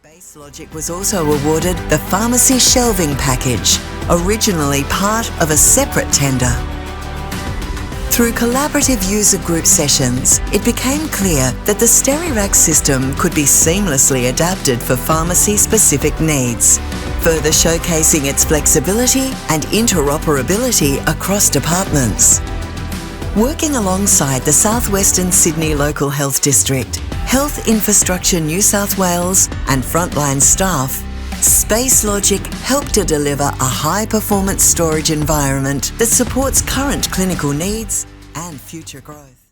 SpaceLogic was also awarded the Pharmacy Shelving Package, originally part of a separate tender. Through collaborative user group sessions, it became clear that the STERIRACK system could be seamlessly adapted for pharmacy-specific needs, further showcasing its flexibility and interoperability across departments. Working alongside the Southwestern Sydney Local Health District, Health Infrastructure New South Wales and frontline staff, SpaceLogic helped to deliver a high-performance storage environment that supports current clinical needs and future growth.